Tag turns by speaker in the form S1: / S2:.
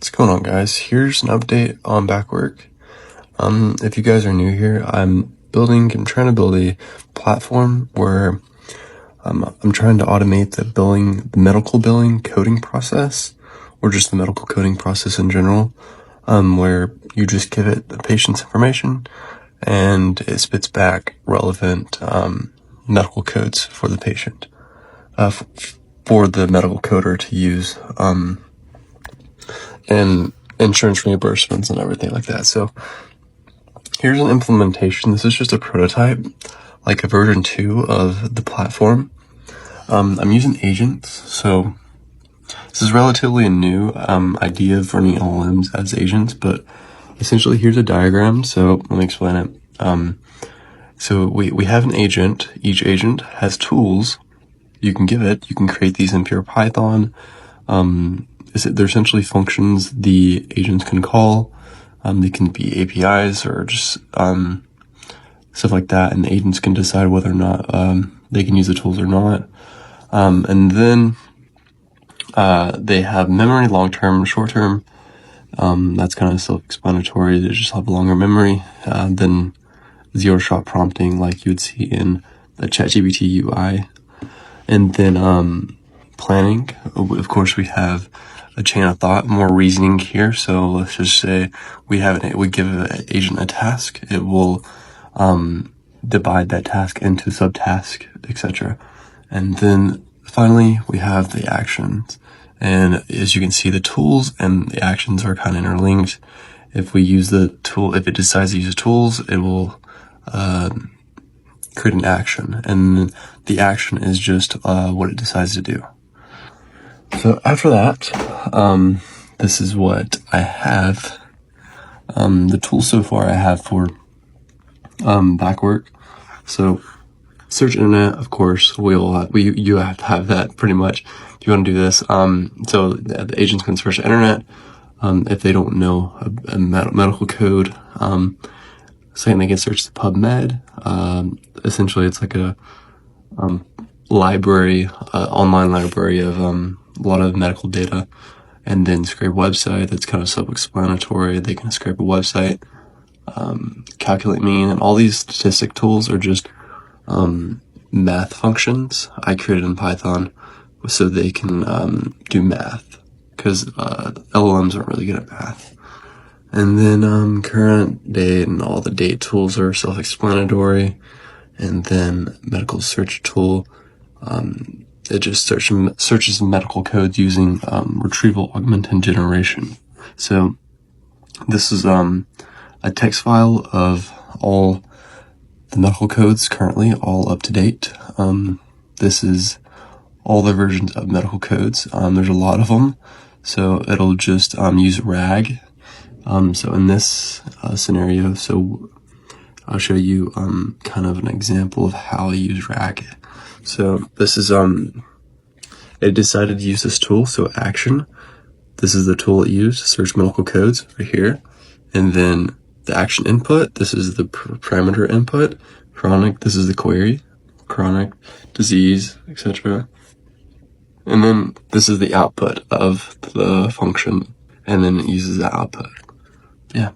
S1: What's going on, guys? Here's an update on Backwork. If you guys are new here, I'm trying to build a platform where I'm trying to automate the medical billing coding process, or just the medical coding process in general, where you just give it the patient's information and it spits back relevant medical codes for the patient, for the medical coder to use, and insurance reimbursements and everything like that. So here's an implementation. This is just a prototype, like a version 2 of the platform. I'm using agents. So this is relatively a new idea of running LLMs as agents, but essentially here's a diagram. So let me explain it. So we have an agent. Each agent has tools you can give it. You can create these in pure Python. They're essentially functions the agents can call. They can be APIs or just stuff like that, and the agents can decide whether or not they can use the tools or not. And then they have memory, long-term, short-term. That's kind of self-explanatory. They just have a longer memory than zero-shot prompting like you would see in the ChatGPT UI. And then planning. Of course, we have a chain of thought, more reasoning here. So let's just say we give an agent a task. It will divide that task into subtasks, etc. And then finally, we have the actions. And as you can see, the tools and the actions are kind of interlinked. If we use the tool, if it decides to use the tools, it will create an action. And the action is just what it decides to do. So after that, this is what I have. The tools so far I have for Backwork. So search internet, of course, you have to have that pretty much if you want to do this. So the agents can search the internet if they don't know a medical code. Second, they can search the PubMed. Essentially, it's like a library, online library of a lot of medical data, and then scrape a website. That's kind of self-explanatory. They can scrape a website, calculate mean, and all these statistic tools are just math functions I created in Python so they can do math, because LLMs aren't really good at math. And then current date and all the date tools are self-explanatory. And then medical search tool, it just searches medical codes using retrieval augmented generation. So this is a text file of all the medical codes currently, all up to date. This is all the versions of medical codes. There's a lot of them. So it'll just use RAG. So in this scenario, so I'll show you kind of an example of how I use RAG. So this is it decided to use this tool. So action, this is the tool it used to search medical codes right here. And then the action input, this is the parameter input. Chronic, this is the query. Chronic, disease, etc. And then this is the output of the function, and then it uses the output. Yeah.